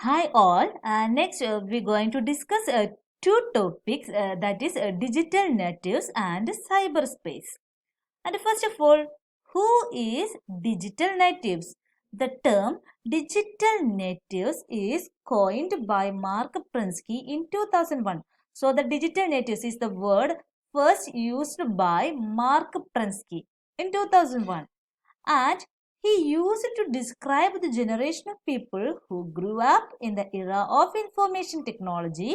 Hi all. Next, we're going to discuss two topics that is digital natives and cyberspace. And first of all, who is digital natives? The term digital natives is coined by Mark Prensky in 2001. So the digital natives is the word first used by Mark Prensky in 2001. And he used it to describe the generation of people who grew up in the era of information technology,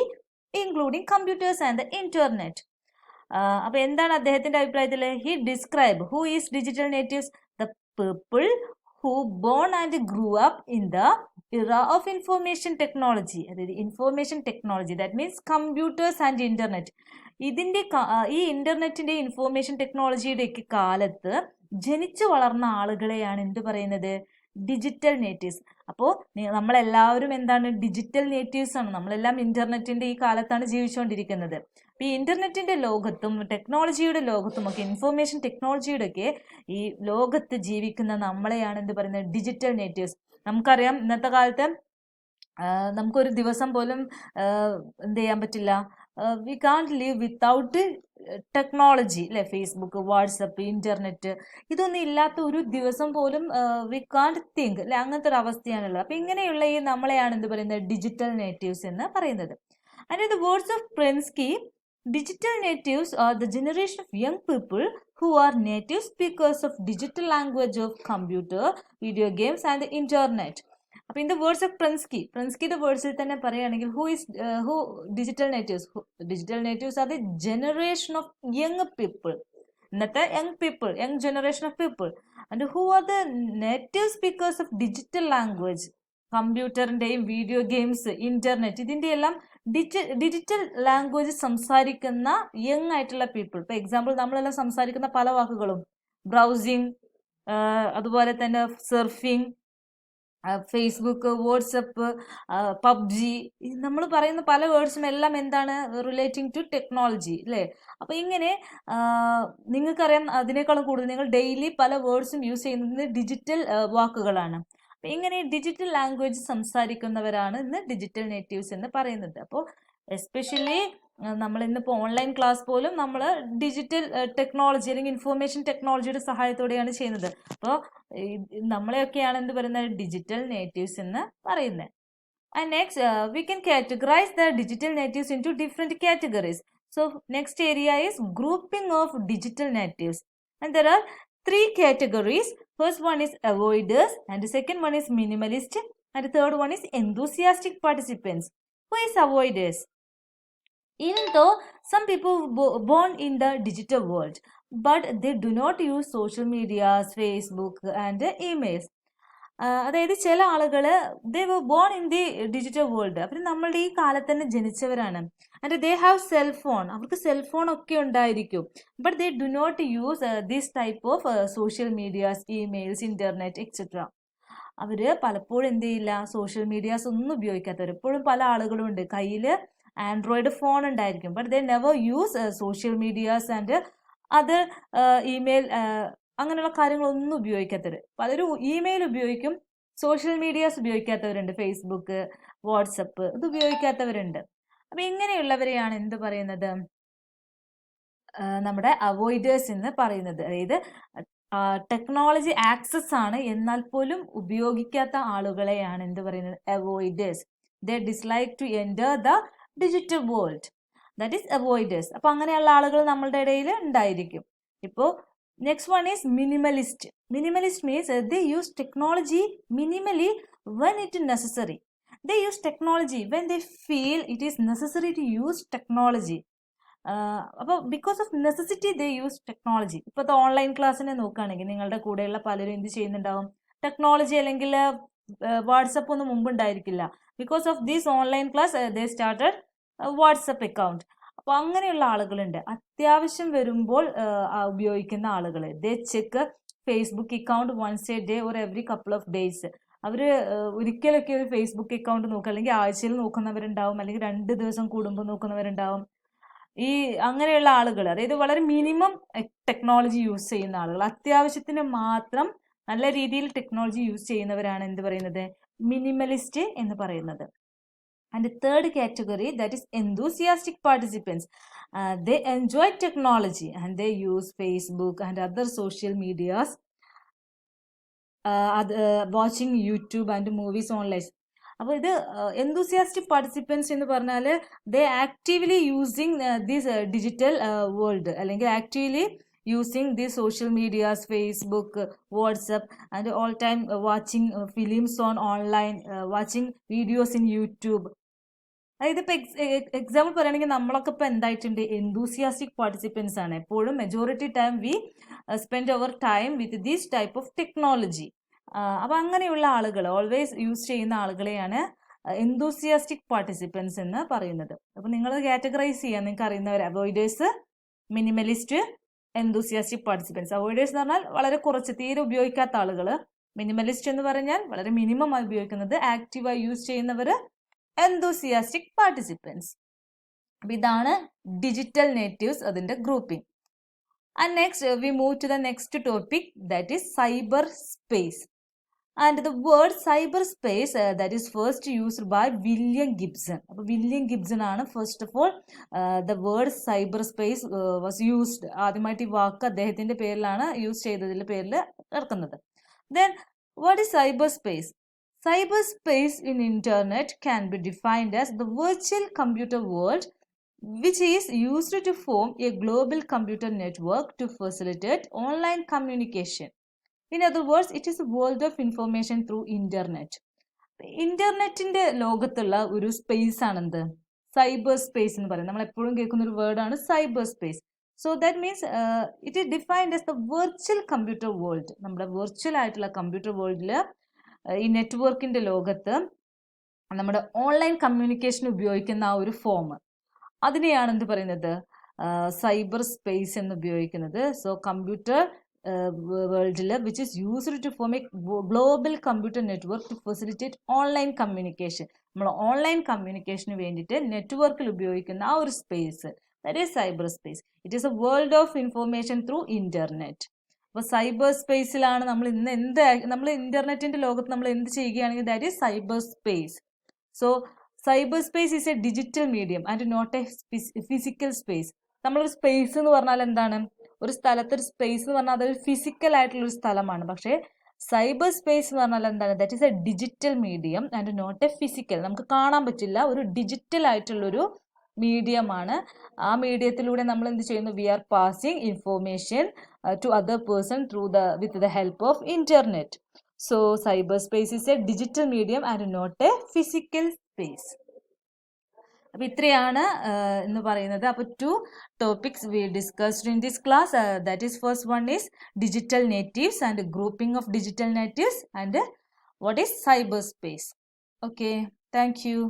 including computers and the internet. അപ്പോൾ എന്താണ് അദ്ദേഹത്തിന്റെ അഭിപ്രായത്തിൽ he describe who is digital natives the people who born and grew up in the era of information technology. അതായത് information technology that means computers and internet. ഇതിന്റെ ഈ ഇന്റർനെറ്റിന്റെ information ടെക്നോളജിയുടെ ഒക്കെ കാലത്ത് ജനിച്ചു വളർന്ന ആളുകളെയാണ് എന്ത് പറയുന്നത്, ഡിജിറ്റൽ നേറ്റീവ്സ്. അപ്പോൾ നമ്മളെല്ലാവരും എന്താണ്, ഡിജിറ്റൽ നേറ്റീവ്സ് ആണ്. നമ്മളെല്ലാം ഇന്റർനെറ്റിന്റെ ഈ കാലത്താണ് ജീവിച്ചുകൊണ്ടിരിക്കുന്നത്. അപ്പൊ ഈ ഇന്റർനെറ്റിന്റെ ലോകത്തും ടെക്നോളജിയുടെ ലോകത്തും ഒക്കെ ഇൻഫോർമേഷൻ ടെക്നോളജിയുടെ ഒക്കെ ഈ ലോകത്ത് ജീവിക്കുന്ന നമ്മളെയാണ് എന്ത് പറയുന്നത്, ഡിജിറ്റൽ നേറ്റീവ്സ്. നമുക്കറിയാം ഇന്നത്തെ കാലത്ത് നമുക്കൊരു ദിവസം പോലും എന്ത് ചെയ്യാൻ പറ്റില്ല, we can't live without technology അല്ലെ. ഫേസ്ബുക്ക്, വാട്സപ്പ്, ഇന്റർനെറ്റ് ഇതൊന്നും ഇല്ലാത്ത ഒരു ദിവസം പോലും വി കാൺട്ട് തിങ്ക് അല്ലെ. അങ്ങനത്തെ ഒരു അവസ്ഥയാണുള്ളത്. അപ്പൊ ഇങ്ങനെയുള്ള ഈ നമ്മളെയാണ് എന്ത് പറയുന്നത്, ഡിജിറ്റൽ നേറ്റീവ്സ് എന്ന് പറയുന്നത്. And the words of Prensky, digital natives are the generation of young people who are native speakers of digital language of computer, video games and the internet. അപ്പോൾ ഇൻ ദ വേർഡ്സ് ഓഫ് പ്രിൻസ്കിയുടെ വേർഡ്സിൽ തന്നെ പറയുകയാണെങ്കിൽ who digital natives are the generation of young people. ഇന്നത്തെ young generation of people. And who are the native speakers of digital language, കമ്പ്യൂട്ടറിന്റെയും video games, internet, ഇതിന്റെ എല്ലാം digital language സംസാരിക്കുന്ന young ആയിട്ടുള്ള പീപ്പിൾ. ഇപ്പൊ എക്സാമ്പിൾ നമ്മളെല്ലാം സംസാരിക്കുന്ന പല വാക്കുകളും ബ്രൗസിങ്, അതുപോലെ തന്നെ സർഫിങ്, ഫേസ്ബുക്ക്, വാട്സപ്പ്, പബ്ജി, നമ്മൾ പറയുന്ന പല വേർഡ്സും എല്ലാം എന്താണ്, റിലേറ്റിംഗ് ടു ടെക്നോളജി അല്ലേ. അപ്പൊ ഇങ്ങനെ നിങ്ങൾക്കറിയാം അതിനേക്കാളും കൂടുതൽ നിങ്ങൾ ഡെയിലി പല വേർഡ്സും യൂസ് ചെയ്യുന്നത് ഡിജിറ്റൽ വാക്കുകളാണ്. അപ്പൊ ഇങ്ങനെ ഡിജിറ്റൽ ലാംഗ്വേജ് സംസാരിക്കുന്നവരാണ് ഇന്ന് ഡിജിറ്റൽ നേറ്റീവ്സ് എന്ന് പറയുന്നത്. അപ്പോൾ എസ്പെഷ്യലി നമ്മൾ ഇന്നിപ്പോൾ ഓൺലൈൻ ക്ലാസ് പോലും നമ്മൾ ഡിജിറ്റൽ ടെക്നോളജി അല്ലെങ്കിൽ ഇൻഫോർമേഷൻ ടെക്നോളജിയുടെ സഹായത്തോടെയാണ് ചെയ്യുന്നത്. അപ്പോൾ നമ്മളെയൊക്കെയാണ് എന്ത് പറയുന്നത്, ഡിജിറ്റൽ നേറ്റീവ്സ് എന്ന് പറയുന്നത്. And next, we can categorize the digital natives into different categories. So next area is grouping of digital natives, and there are three categories. First one is avoiders, and the second one is minimalist, and the third one is enthusiastic participants. Who is avoiders? Even though some people born in the digital world, but they do not use social media, Facebook and emails. അതായത് ചില ആളുകള് they were born in the digital world. അവർ നമ്മളുടെ ഈ കാലത്ത് തന്നെ ജനിച്ചവരാണ്. And they have cellphone, അവർക്ക് സെൽഫോൺ ഒക്കെ ഉണ്ടായിരിക്കും. But they do not use this type of social medias, emails, internet etcetera. അവര് പലപ്പോഴും എന്ത് ചെയ്യില്ല, സോഷ്യൽ മീഡിയാസ് ഒന്നും ഉപയോഗിക്കാത്തവർ. എപ്പോഴും പല ആളുകളും ഉണ്ട് കയ്യില് ആൻഡ്രോയിഡ് ഫോൺ ഉണ്ടായിരിക്കും, but they never use social medias and other email, അങ്ങനെയുള്ള കാര്യങ്ങളൊന്നും ഉപയോഗിക്കാത്തവർ. പലരും ഇമെയിൽ ഉപയോഗിക്കും, സോഷ്യൽ മീഡിയാസ് ഉപയോഗിക്കാത്തവരുണ്ട്, ഫേസ്ബുക്ക്, വാട്സപ്പ് ഇത് ഉപയോഗിക്കാത്തവരുണ്ട്. അപ്പൊ ഇങ്ങനെയുള്ളവരെയാണ് എന്ത് പറയുന്നത്, നമ്മുടെ അവോയ്ഡേഴ്സ് എന്ന് പറയുന്നത്. അതായത് ടെക്നോളജി ആക്സസ് ആണ് എന്നാൽ പോലും ഉപയോഗിക്കാത്ത ആളുകളെയാണ് എന്ത് പറയുന്നത്, avoiders. They dislike to enter the digital world, that is avoiders. അപ്പൊ അങ്ങനെയുള്ള ആളുകൾ നമ്മളുടെ ഇടയിൽ ഉണ്ടായിരിക്കും. ഇപ്പോൾ next one is minimalist. Minimalist means they use technology minimally when it is necessary. They use technology when they feel it is necessary to use technology. അപ്പോൾ because of necessity they use technology. ഇപ്പോഴത്തെ online ക്ലാസ്സിനെ നോക്കുകയാണെങ്കിൽ നിങ്ങളുടെ കൂടെയുള്ള പലരും എന്ത് ചെയ്യുന്നുണ്ടാവും, technology അല്ലെങ്കിൽ വാട്സപ്പ് ഒന്നും മുമ്പ് ഉണ്ടായിരിക്കില്ല. Because of this online class they started WhatsApp account. അപ്പൊ അങ്ങനെയുള്ള ആളുകളുണ്ട്. അത്യാവശ്യം വരുമ്പോൾ ഉപയോഗിക്കുന്ന ആളുകൾ, they check Facebook account once a day or every couple of days. അവര് ഒരിക്കലൊക്കെ ഒരു ഫേസ്ബുക്ക് അക്കൗണ്ട് നോക്കുക, അല്ലെങ്കിൽ ആഴ്ചയിൽ നോക്കുന്നവരുണ്ടാവും, അല്ലെങ്കിൽ 2 ദിവസം കൂടുമ്പോൾ നോക്കുന്നവരുണ്ടാവും. ഈ അങ്ങനെയുള്ള ആളുകൾ, അതായത് വളരെ മിനിമം ടെക്നോളജി യൂസ് ചെയ്യുന്ന ആളുകൾ, അത്യാവശ്യത്തിന് മാത്രം നല്ല രീതിയിൽ ടെക്നോളജി യൂസ് ചെയ്യുന്നവരാണ് എന്ത് പറയുന്നത്, മിനിമലിസ്റ്റ് എന്ന് പറയുന്നത്. And the third category, that is enthusiastic participants. They enjoy technology and they use Facebook and other social medias, watching YouTube and movies online. അപ്പോൾ ഇത് enthusiastic participants എന്ന് പറഞ്ഞാൽ they actively using this digital world, അല്ലെങ്കിൽ actively using these social medias, Facebook, WhatsApp, and all time watching films on online, watching videos in YouTube. അതായത് ഇപ്പൊ example പറയുകയാണെങ്കിൽ നമ്മളൊക്കെ ഇപ്പൊ എന്തായിട്ടുണ്ട്, enthusiastic participants ആണ്. എപ്പോഴും majority time we spend our time with these type of technology. അപ്പൊ അങ്ങനെയുള്ള ആളുകൾ, ഓൾവേസ് യൂസ് ചെയ്യുന്ന ആളുകളെയാണ് enthusiastic participants എന്ന് പറയുന്നത്. അപ്പൊ നിങ്ങൾ കാറ്റഗറൈസ് ചെയ്യാൻ നിങ്ങൾക്ക് അറിയുന്നവർ, അവോയ്ഡേഴ്സ്, മിനിമലിസ്റ്റ്, enthusiastic participants. അവോയ്ഡേഴ്സ് എന്ന് പറഞ്ഞാൽ വളരെ കുറച്ച്, തീരെ ഉപയോഗിക്കാത്ത ആളുകൾ. മിനിമലിസ്റ്റ് എന്ന് പറഞ്ഞാൽ വളരെ മിനിമം ആയി ഉപയോഗിക്കുന്നത്. ആക്റ്റീവായി യൂസ് ചെയ്യുന്നവർ enthusiastic participants. അപ്പോൾ ഇതാണ് ഡിജിറ്റൽ നേറ്റീവ്സ്, അതിൻ്റെ grouping. And next we move to the next topic, that is cyberspace. And the word cyberspace that is first used by William Gibson. അപ്പോൾ വില്യം ഗിബ്സൺ ആണ് first of all the word cyberspace was used. ആദ്യമായിട്ട് ഈ വാക്ക് അദ്ദേഹത്തിന്റെ പേരിലാണ് use ചെയ്തതിന്റെ പേരിൽ ഇറക്കുന്നത്. Then what is cyberspace? Cyberspace in internet can be defined as the virtual computer world which is used to form a global computer network to facilitate online communication. In other words, it is a world of information through internet. ഇന്റർനെറ്റിന്റെ ലോകത്തുള്ള ഒരു space ആണെന്ത്, cyber space എന്ന് പറയുന്നത്. നമ്മൾ എപ്പോഴും കേൾക്കുന്ന ഒരു വേർഡാണ് cyber space. So that means it is defined as the virtual computer world. നമ്മുടെ വെർച്വൽ ആയിട്ടുള്ള കമ്പ്യൂട്ടർ വേൾഡിൽ, ഈ നെറ്റ്വർക്കിന്റെ ലോകത്ത് നമ്മുടെ ഓൺലൈൻ കമ്മ്യൂണിക്കേഷൻ ഉപയോഗിക്കുന്ന ആ ഒരു ഫോം, അതിനെയാണ് എന്ത് പറയുന്നത്, സൈബർ സ്പേസ് എന്ന് ഉപയോഗിക്കുന്നത്. സോ കമ്പ്യൂട്ടർ വേൾഡിൽ which is used to form a global computer network to facilitate online communication. നമ്മൾ ഓൺലൈൻ കമ്മ്യൂണിക്കേഷന് വേണ്ടിയിട്ട് നെറ്റ്വർക്കിൽ ഉപയോഗിക്കുന്ന ആ ഒരു space, that is cyber space. It is a world of information through internet. അപ്പോൾ സൈബർ സ്പേസിലാണ് നമ്മൾ ഇന്ന് നമ്മൾ ഇന്റർനെറ്റിന്റെ ലോകത്ത് നമ്മൾ എന്ത് ചെയ്യുകയാണെങ്കിൽ that is cyber space. So cyber space is a digital medium and not a physical space. നമ്മളൊരു സ്പേസ് എന്ന് പറഞ്ഞാൽ എന്താണ്, ഒരു സ്ഥലത്ത് ഒരു സ്പേസ് എന്ന് പറഞ്ഞാൽ അതൊരു ഫിസിക്കൽ ആയിട്ടുള്ള ഒരു സ്ഥലമാണ്. പക്ഷേ സൈബർ സ്പേസ് എന്ന് പറഞ്ഞാൽ എന്താണ്, that is a digital medium and not a physical. നമുക്ക് കാണാൻ പറ്റില്ല, ഒരു ഡിജിറ്റൽ ആയിട്ടുള്ളൊരു മീഡിയമാണ്. ആ മീഡിയത്തിലൂടെ നമ്മൾ എന്ത് ചെയ്യുന്നു, we are passing information to other person through with the help of internet. So cyber space is a digital medium and not a physical space. അപ്പോൾ ഇത്രയാണ് എന്ന് പറയുന്നത്. അപ്പോൾ 2 topics we discussed in this class. That is, first one is digital natives and grouping of digital natives, and what is cyberspace. Okay, thank you.